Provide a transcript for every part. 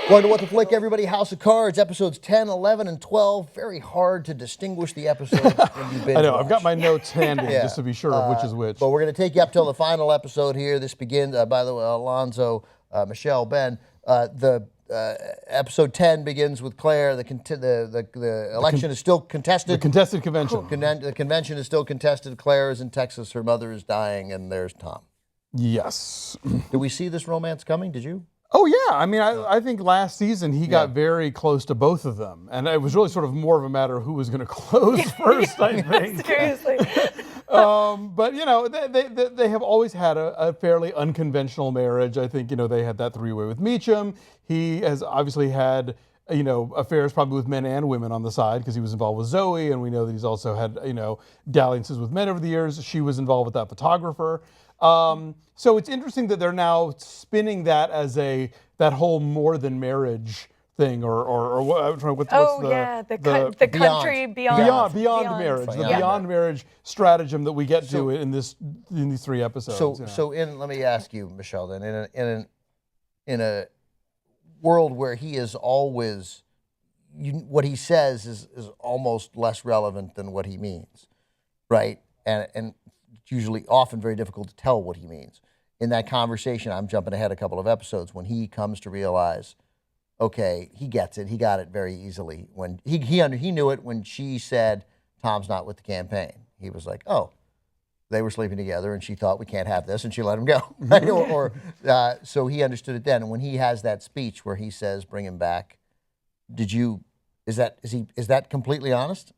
Welcome to What the Flick, everybody. House of Cards, episodes 10, 11, and 12. Very hard to distinguish the episodes when you binge I know, watch. I've got my notes handy just to be sure of which is which. But we're going to take you up till the final episode here. This begins, by the way, Alonso, Michelle, Ben. Episode 10 begins with Claire. The election is still contested. The contested convention. The convention is still contested. Claire is in Texas. Her mother is dying, and there's Tom. Yes. Did we see this romance coming? Did you? Oh, yeah. I mean, I think last season he got very close to both of them. And it was really sort of more of a matter of who was going to close first, I think. Seriously. But, you know, they have always had a fairly unconventional marriage. I think, you know, they had that three-way with Meacham. He has obviously had, you know, affairs probably with men and women on the side because he was involved with Zoe. And we know that he's also had, you know, dalliances with men over the years. She was involved with that photographer. So it's interesting that they're now spinning that as that whole more than marriage thing, or what's the country beyond marriage, the beyond marriage stratagem that we get to in these three episodes. So let me ask you, Michelle, then in a world where he is always, what he says is almost less relevant than what he means, right? And it's usually often very difficult to tell what he means. In that conversation, I'm jumping ahead a couple of episodes, when he comes to realize, okay, he gets it. He got it very easily. When he knew it when she said, Tom's not with the campaign. He was like, oh, they were sleeping together and she thought we can't have this and she let him go. So he understood it then. And when he has that speech where he says, bring him back, is that completely honest?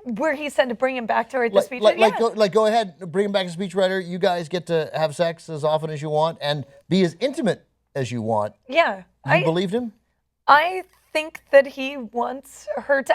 Where he said to bring him back to write the speech? Go ahead, bring him back as a speechwriter. You guys get to have sex as often as you want and be as intimate as you want. Yeah. You believed him? I think that he wants her to,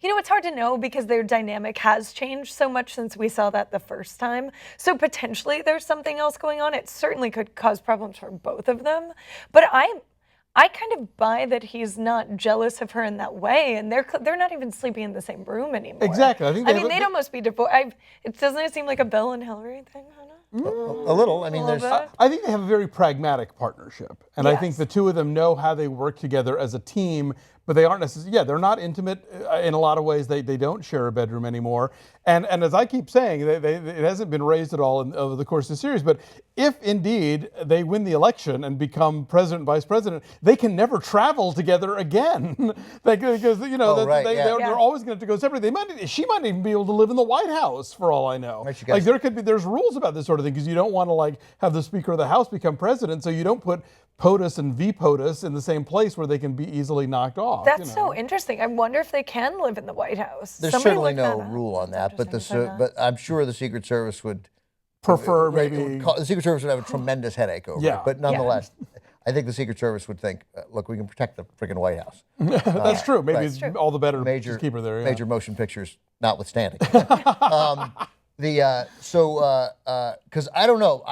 it's hard to know because their dynamic has changed so much since we saw that the first time. So potentially there's something else going on. It certainly could cause problems for both of them. But I kind of buy that he's not jealous of her in that way, and they're not even sleeping in the same room anymore. Exactly. They'd almost be divorced. Doesn't it seem like a Bill and Hillary thing, Hannah? A little. I mean, I think they have a very pragmatic partnership, and I think the two of them know how they work together as a team. But they aren't necessarily, they're not intimate in a lot of ways. They don't share a bedroom anymore. And as I keep saying, it hasn't been raised at all over the course of the series, but if indeed they win the election and become president and vice president, they can never travel together again. Because, you know, they're always going to have to go separately. She might even be able to live in the White House for all I know. Right, there's rules about this sort of thing because you don't want to have the Speaker of the House become president, so you don't put POTUS and VPOTUS in the same place where they can be easily knocked off. That's so interesting. I wonder if they can live in the White House. There's certainly no rule on that, but I'm sure the Secret Service would prefer maybe. The Secret Service would have a tremendous headache over it, but nonetheless, I think the Secret Service would think, look, we can protect the freaking White House. That's true. Maybe it's all the better to just keep her there. Major motion pictures notwithstanding. Because I don't know.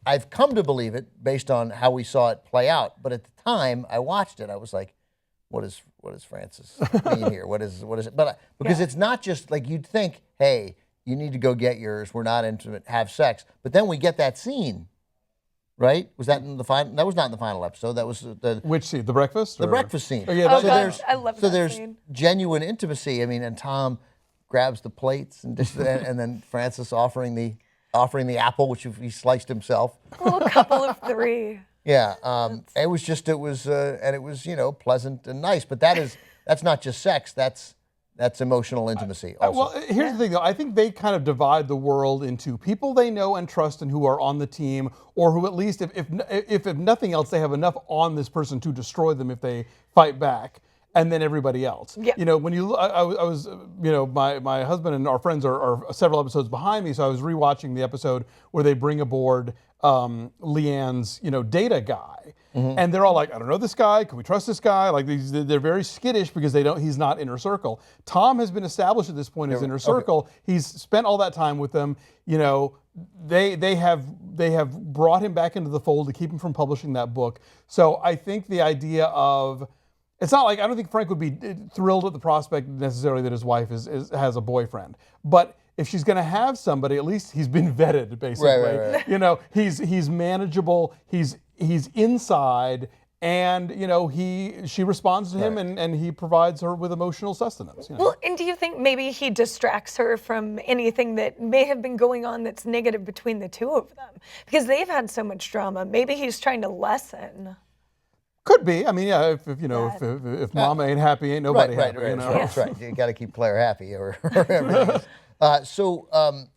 I've come to believe it based on how we saw it play out. But at the time I watched it, I was like, what does Francis mean here? What is it? But because it's not just like you'd think, hey, you need to go get yours. We're not intimate. Have sex. But then we get that scene, right? Was that in the final? That was not in the final episode. That was which scene? The breakfast? The breakfast scene. Oh, yeah, I love that there's scene. Genuine intimacy. I mean, and Tom grabs the plates and then Francis offering the apple, which he sliced himself. A little couple of three. Yeah, it was pleasant and nice. But that's not just sex. That's emotional intimacy also. Well, here's the thing, though. I think they kind of divide the world into people they know and trust and who are on the team, or who at least, if nothing else, they have enough on this person to destroy them if they fight back. And then everybody else. Yeah. You know, when I was, you know, my husband and our friends are several episodes behind me, so I was rewatching the episode where they bring aboard Leanne's, you know, data guy. Mm-hmm. And they're all like, I don't know this guy. Can we trust this guy? Like they're very skittish because he's not inner circle. Tom has been established at this point as inner circle. Okay. He's spent all that time with them. You know, they have brought him back into the fold to keep him from publishing that book. So I think the idea of, it's not like, I don't think Frank would be thrilled at the prospect necessarily that his wife has a boyfriend. But if she's going to have somebody, at least he's been vetted, basically. Right. You know, he's manageable, he's inside, and she responds to him, and he provides her with emotional sustenance. Well, and do you think maybe he distracts her from anything that may have been going on that's negative between the two of them? Because they've had so much drama. Maybe he's trying to lessen. Could be. I mean, yeah. If Mama ain't happy, ain't nobody happy. Right. Yeah. That's right. You got to keep Claire happy, or everything is.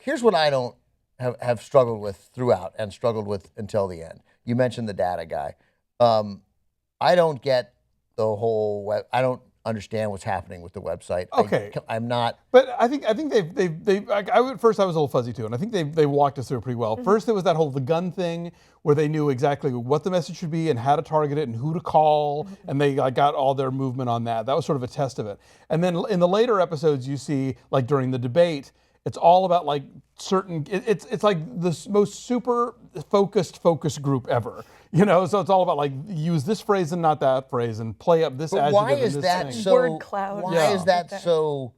Here's what I don't have struggled with throughout, and struggled with until the end. You mentioned the data guy. I don't get the whole. I don't understand what's happening with the website. Okay. I'm not. But I think they've at first I was a little fuzzy too, and I think they walked us through it pretty well. First, there was that whole the gun thing where they knew exactly what the message should be and how to target it and who to call, and they got all their movement on that. That was sort of a test of it. And then in the later episodes, you see like during the debate, it's all about like certain. It's like the most super focus group ever. So it's all about like use this phrase and not that phrase, and play up this adjective. Why is and this that thing. so? Word cloud. Why is that so?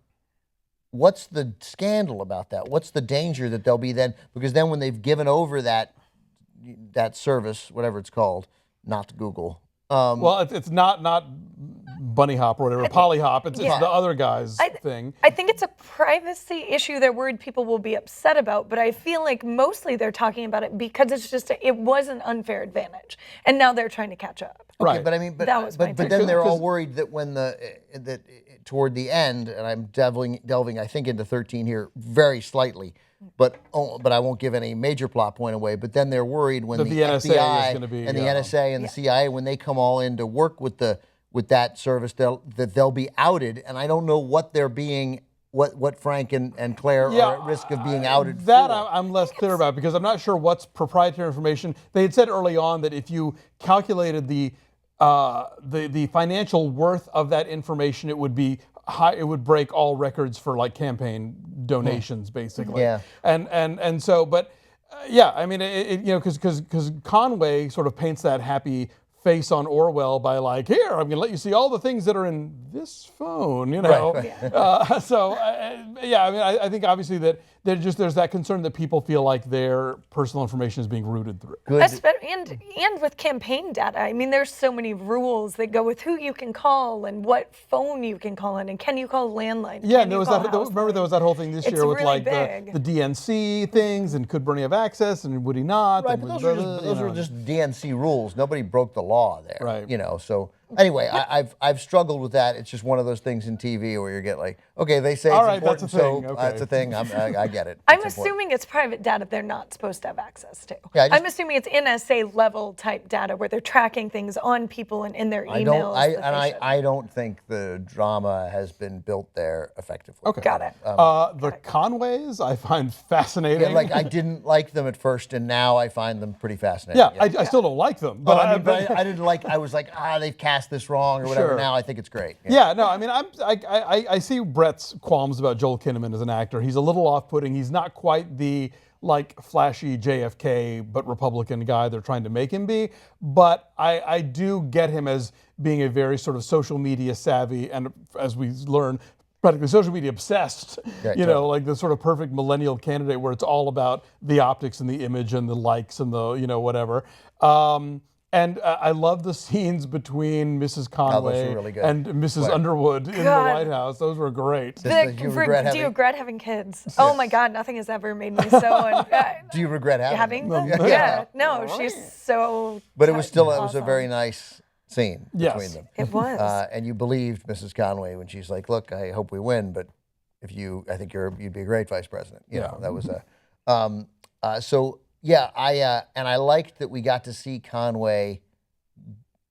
What's the scandal about that? What's the danger that they'll be then? Because then when they've given over that service, whatever it's called, not Google. Well, it's not Bunny Hop or whatever, Polyhop. It's the other guy's thing. I think it's a privacy issue they're worried people will be upset about, but I feel like mostly they're talking about it because it was an unfair advantage, and now they're trying to catch up. Okay, Right. but I mean, but take. then they're all worried that when that toward the end, and I'm delving I think into 13 here very slightly, but I won't give any major plot point away. But then they're worried when the NSA FBI is gonna be, and the NSA and the CIA, when they come all in to work with that service, they'll be outed, and I don't know what they're being. What Frank and Claire are at risk of being outed that for. I'm less clear about, because I'm not sure what's proprietary information. They had said early on that if you calculated the financial worth of that information, it would be high. It would break all records for like campaign donations, basically. Yeah. And so, but yeah, I mean, because Conway sort of paints that happy face on Orwell by like, here, I'm going to let you see all the things that are in this phone, Right. Yeah, I mean, I think obviously that there's that concern that people feel like their personal information is being rooted through. Good. And with campaign data, I mean, there's so many rules that go with who you can call and what phone you can call in, and can you call landline? Yeah, Can and there you was call that. house Remember, there was that whole thing this It's year with really like big. the DNC things, and could Bernie have access, and would he not? Right, and but would- those are just DNC rules. Nobody broke the law there. Right. So anyway, I've struggled with that. It's just one of those things in TV where you get like, okay, they say All it's right, that's important, a thing, so okay. that's a thing. I get it. I'm It's important. assuming it's private data they're not supposed to have access to. Yeah, I'm assuming it's NSA level type data where they're tracking things on people and in their emails. I don't think the drama has been built there effectively. Okay. Got it. The Conways I find fascinating. Yeah, like I didn't like them at first, and now I find them pretty fascinating. Yeah, I still don't like them, but I didn't like. I was like, they've cast this wrong or whatever. Sure. Now I think it's great. Yeah, no, I mean, I see Brett's qualms about Joel Kinnaman as an actor. He's a little off-putting. He's not quite the like flashy JFK but Republican guy they're trying to make him be. But I do get him as being a very sort of social media savvy, and as we learn, practically social media obsessed. Right, Like the sort of perfect millennial candidate where it's all about the optics and the image and the likes and the whatever. And I love the scenes between Mrs. Conway were really good. and Mrs. Underwood in the God. White House. Those were great. Do you regret having kids? Oh my God, nothing has ever made me so Do you regret having having them? them? Yeah. No, she's so. But it was still it was a awesome. very nice scene Yes. between them. It was. And you believed Mrs. Conway when she's like, "Look, I hope we win, but I think you'd be a great vice president." That was a. So yeah, I liked that we got to see Conway,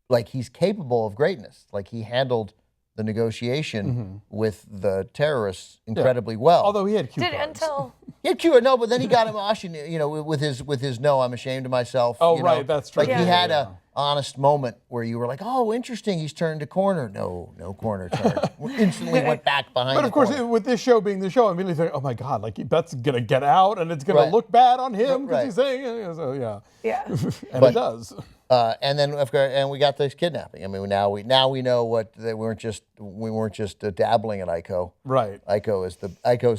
like he's capable of greatness. Like he handled the negotiation with the terrorists incredibly well. Although he had cue Did cards. until Yeah, cute. No, but then he got him with his no, I'm ashamed of myself. Oh, right, that's true. Like Yeah. he had a honest moment where you were like, oh, interesting, he's turned a corner. No corner turn. Instantly went back behind. But of course, corner. with this show being the show, I immediately think, oh my God, like that's gonna get out and it's gonna Right. look bad on him because Right. he's saying, so yeah, yeah. and it does. And then of course, and we got this kidnapping. I mean, now we know what we weren't just dabbling at Ico. Right. Ico's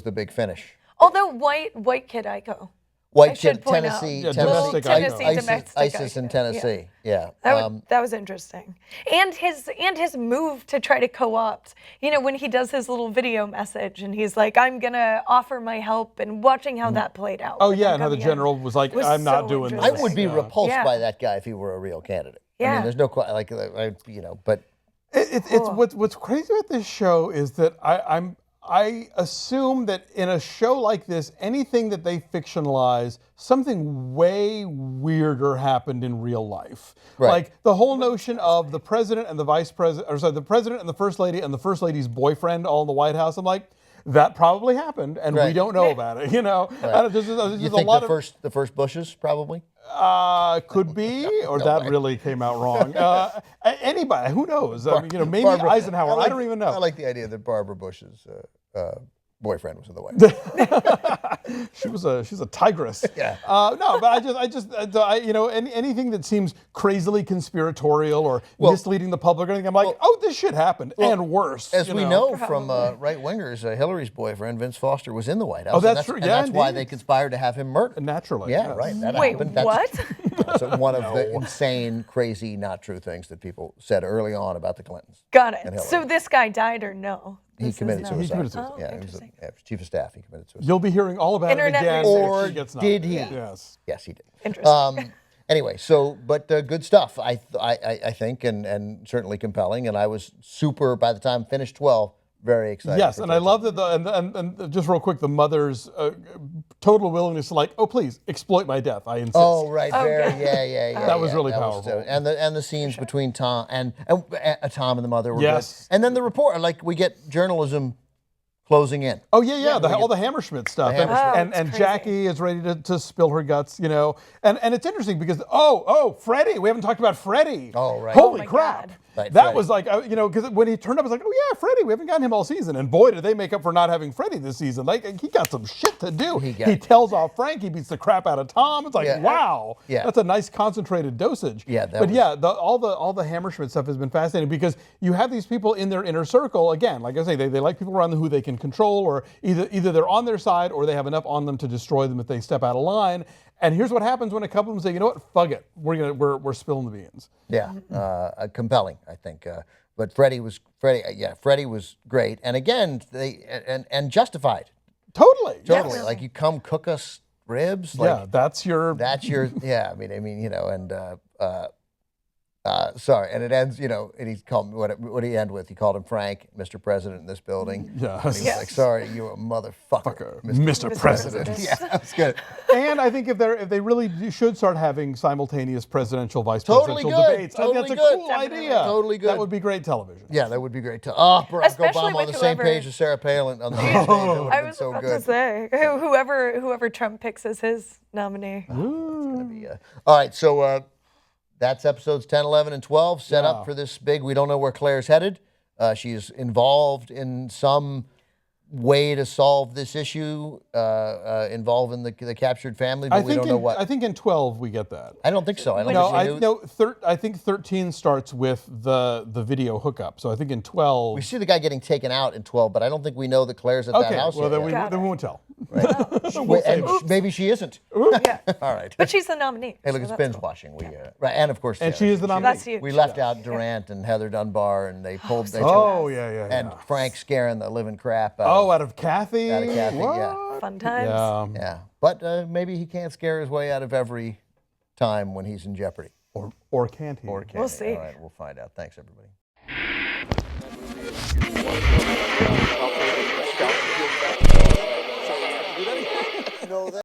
the big finish. Although white kid Ico. White should point Tennessee, out. Yeah, Tennessee, domestic ISIS in Tennessee. Yeah. That was interesting. And his move to try to co-opt, when he does his little video message and he's like, I'm going to offer my help, and watching how that played out. Oh with yeah, him and how the coming in general was like, was I'm not so doing this. I would be interesting. repulsed Yeah. by that guy if he were a real candidate. I Yeah. mean, there's no but It's what's crazy about this show is that I assume that in a show like this, anything that they fictionalize, something way weirder happened in real life. Right. Like the whole notion of the president and the vice president, or sorry, the president and the first lady and the first lady's boyfriend all in the White House. I'm like, that probably happened, and we Right. don't know about it. And there's you a think lot the first Bushes probably? could be, or that really came out wrong. Anybody, who knows? I mean, maybe Barbara- Eisenhower. I don't even know. I like the idea that Barbara Bush's boyfriend was in the White House. She's a tigress. Yeah. No, but anything that seems crazily conspiratorial or misleading the public or anything, I'm like, this shit happened, and worse. As we know from right wingers, Hillary's boyfriend Vince Foster was in the White House. Oh, that's and true. And Yeah, that's why indeed. they conspired to have him murdered. Naturally. Yeah, yes. right. That Wait, happened. what? That's one of the insane, crazy, not true things that people said early on about the Clintons. Got And it. Hillary. So this guy died or no? He This is committed no- suicide. He committed suicide. Oh, Yeah, he was interesting. chief of staff. He committed suicide. You'll be hearing all about Internet it again. research. if Or she gets did he? nominated. Yes. Yes, he did. Interesting. Anyway, but good stuff. I think, and certainly compelling. And I was super by the time I finished 12. Very excited. Yes, for and I 13. love that and just real quick, the mother's total willingness to please exploit my death. I insist. Oh right, Oh, very, yeah. yeah. That was really that powerful. and the scenes between Tom and Tom and the mother were Yes. good. And then the report, we get journalism closing in. Oh yeah. All the Hammersmith stuff, The Hammersmith. Oh, and it's crazy. Jackie is ready to spill her guts, and it's interesting because Freddie, we haven't talked about Freddie. Oh, right. Holy Oh, my crap! God. Right, That Freddie. was because when he turned up, I was like, oh yeah, Freddie, we haven't gotten him all season, and boy, did they make up for not having Freddie this season. He got some shit to do. He tells off Frank, he beats the crap out of Tom. It's like, Yeah. wow, Yeah. that's a nice concentrated dosage. Yeah, that but was- yeah, all the Hammersmith stuff has been fascinating because you have these people in their inner circle. Again, like I say, they like people around them who they can control, or either they're on their side or they have enough on them to destroy them if they step out of line. And here's what happens when a couple of them say, you know what, fuck it, we're spilling the beans. Yeah, compelling, I think. But Freddie was great, and again, and justified. Totally. Totally, like you come cook us ribs. Yeah, that's your. Yeah. I mean, and sorry, and it ends, and he's called what did he end with? He called him Frank, Mr. President in this building. Yeah. And he was like, sorry, you a motherfucker, Mr. President. Yeah, that's good. And I think if they really should start having simultaneous presidential, vice Totally presidential good. debates, Totally I think good. that's a cool Definitely. idea. Totally good. That would be great television. Yeah, that would be great. Barack Especially Obama on with the same whoever- page as Sarah Palin on the same stage. That would have I been was so about good. to say, whoever Trump picks as his nominee. All right, so that's episodes 10, 11, and 12 set Yeah. up for this big. We don't know where Claire's headed. She's involved in some way to solve this issue, involving the captured family, but we don't know what. I think in 12 we get that. I don't think so. I don't No, think she knew. I think 13 starts with the video hookup. So I think in 12. We see the guy getting taken out in 12, but I don't think we know that Claire's at that Okay, house well yet. then we Got it. won't tell. Maybe she isn't. Yeah. All right. But she's the nominee. Hey, look, so it's that's binge cool. watching. Right, and of course, And she is the nominee. That's huge. we left out Durant and Heather Dunbar, and they pulled. Oh yeah. and Frank scaring the living crap out of Kathy. Out of Kathy, yeah. What? Fun times. Yeah. Yeah, but maybe he can't scare his way out of every time when he's in jeopardy. Or can't he? Or can We'll he? see. All right, we'll find out. Thanks, everybody.